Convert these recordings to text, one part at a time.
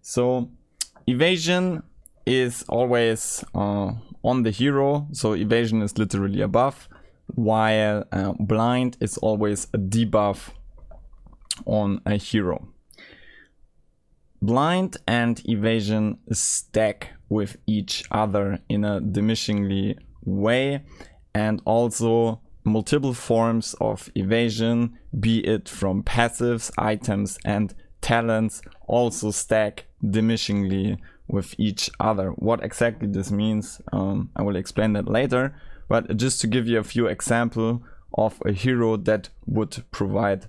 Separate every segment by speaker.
Speaker 1: So evasion is always on the hero, so evasion is literally a buff, while blind is always a debuff on a hero. Blind and evasion stack with each other in a diminishingly way, and also multiple forms of evasion, be it from passives, items and talents, also stack diminishingly with each other. What exactly this means, I will explain that later, but just to give you a few examples of a hero that would provide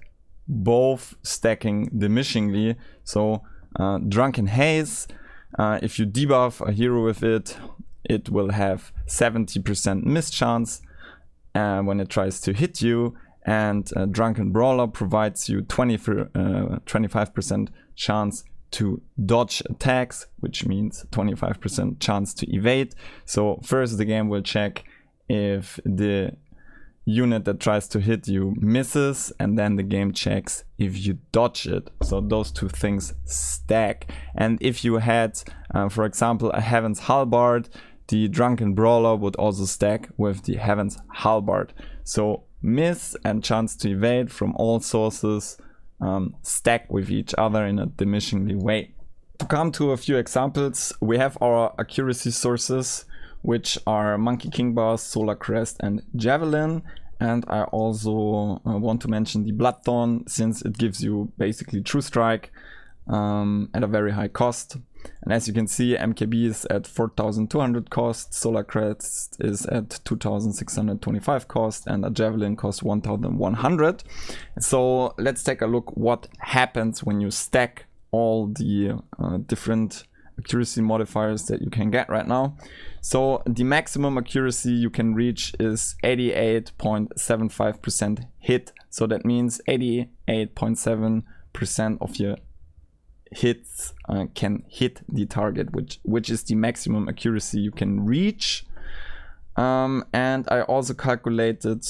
Speaker 1: both stacking diminishingly. So Drunken Haze, if you debuff a hero with it, it will have 70% miss chance when it tries to hit you, and Drunken Brawler provides you 25% chance to dodge attacks, which means 25% chance to evade. So first the game will check if the unit that tries to hit you misses, and then the game checks if you dodge it. So those two things stack. And if you had, for example, a Heaven's Halberd, the Drunken Brawler would also stack with the Heaven's Halberd. So miss and chance to evade from all sources stack with each other in a diminishingly way. To come to a few examples, we have our accuracy sources, which are Monkey King Bars, Solar Crest and Javelin. And I also want to mention the Bloodthorn, since it gives you basically True Strike at a very high cost. And as you can see, MKB is at 4,200 cost, Solar Crest is at 2,625 cost, and a Javelin costs 1,100. So let's take a look what happens when you stack all the different accuracy modifiers that you can get right now. So the maximum accuracy you can reach is 88.75% hit. So that means 88.7% of your hits can hit the target, which is the maximum accuracy you can reach. And I also calculated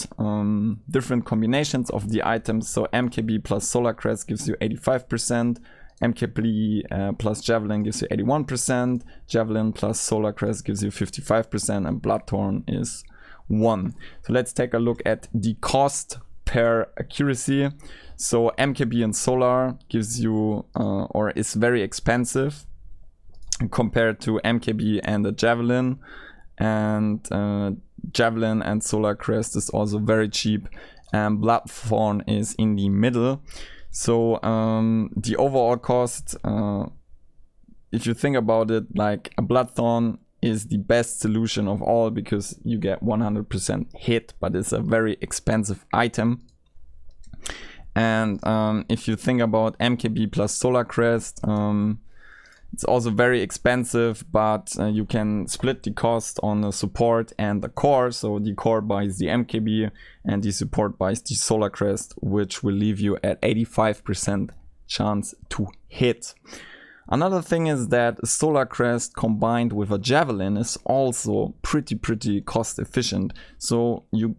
Speaker 1: different combinations of the items. So MKB plus Solar Crest gives you 85%, MKB plus Javelin gives you 81%, Javelin plus Solar Crest gives you 55%, and Bloodthorn is 1. So let's take a look at the cost per accuracy. So MKB and Solar gives you, or is very expensive compared to MKB and the Javelin. And Javelin and Solar Crest is also very cheap, and Bloodthorn is in the middle. So the overall cost, if you think about it, like a Bloodthorn is the best solution of all, because you get 100% hit, but it's a very expensive item. And if you think about MKB plus Solar Crest, it's also very expensive, but you can split the cost on the support and the core. So the core buys the MKB and the support buys the Solar Crest, which will leave you at 85% chance to hit. Another thing is that Solar Crest combined with a Javelin is also pretty cost efficient. So you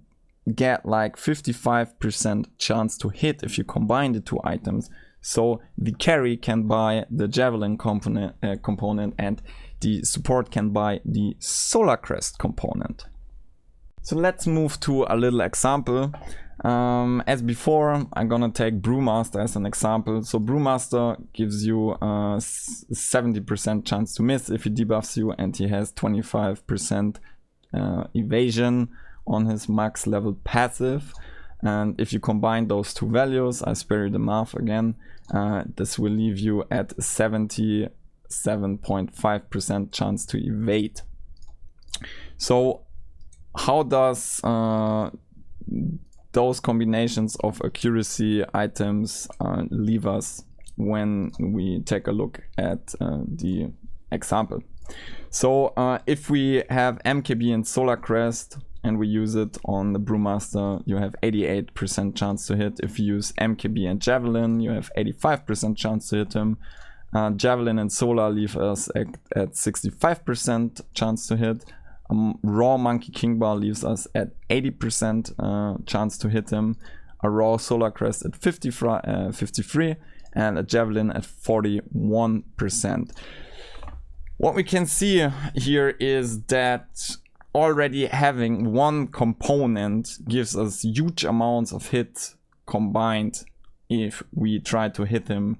Speaker 1: get like 55% chance to hit if you combine the two items. So the carry can buy the Javelin component and the support can buy the Solar Crest component. So let's move to a little example. As before, I'm gonna take Brewmaster as an example. So Brewmaster gives you 70% chance to miss if he debuffs you, and he has 25% evasion on his max level passive. And if you combine those two values, I spare you the math again, this will leave you at 77.5% chance to evade. So how does those combinations of accuracy items leave us when we take a look at the example? So if we have MKB and Solar Crest and we use it on the Brewmaster, you have 88% chance to hit. If you use MKB and Javelin, you have 85% chance to hit him. Javelin and Solar leave us at 65% chance to hit. Raw Monkey King Bar leaves us at 80% chance to hit him. a raw Solar Crest at 53, and a Javelin at 41%. What we can see here is that already having one component gives us huge amounts of hits combined if we try to hit him,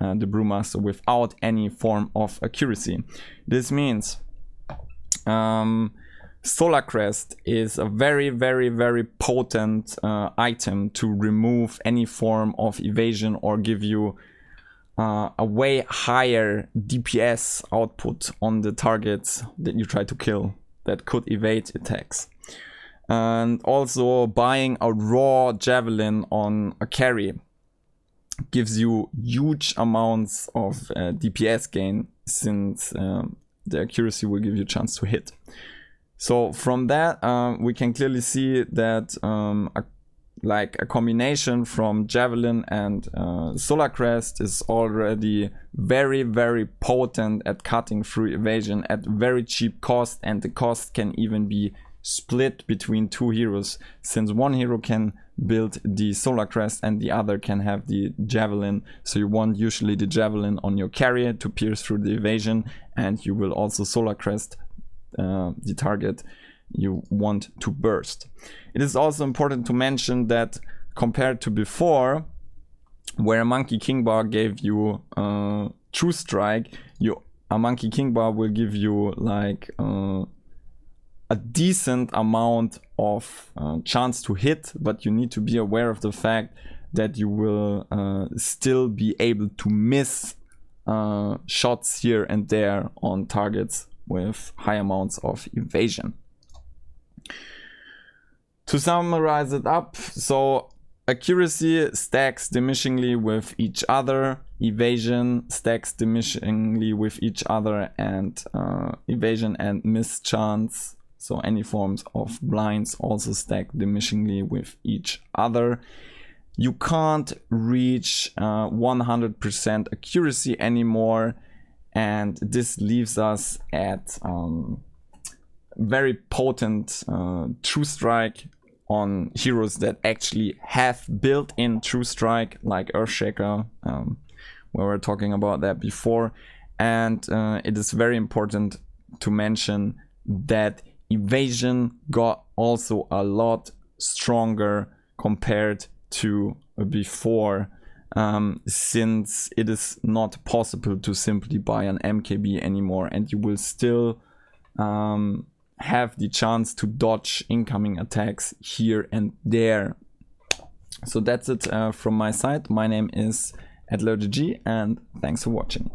Speaker 1: the Brewmaster, without any form of accuracy. This means Solar Crest is a very, very, very potent item to remove any form of evasion or give you a way higher DPS output on the targets that you try to kill that could evade attacks. And also buying a raw Javelin on a carry gives you huge amounts of DPS gain, since the accuracy will give you a chance to hit. So from that we can clearly see that a combination from Javelin and Solar Crest is already very, very potent at cutting through evasion at very cheap cost, and the cost can even be split between two heroes, since one hero can build the Solar Crest and the other can have the Javelin. So you want usually the Javelin on your carrier to pierce through the evasion, and you will also Solar Crest the target you want to burst. It is also important to mention that compared to before, where a Monkey King Bar gave you True Strike, a Monkey King Bar will give you like a decent amount of chance to hit, but you need to be aware of the fact that you will still be able to miss shots here and there on targets with high amounts of evasion. To summarize it up, so accuracy stacks diminishingly with each other, evasion stacks diminishingly with each other, and evasion and miss chance, so any forms of blinds, also stack diminishingly with each other. You can't reach 100% accuracy anymore, and this leaves us at very potent True Strike on heroes that actually have built-in True Strike, like Earthshaker, where we were talking about that before. And it is very important to mention that evasion got also a lot stronger compared to before, since it is not possible to simply buy an MKB anymore, and you will still have the chance to dodge incoming attacks here and there. So that's it from my side. My name is @LerGG, and thanks for watching.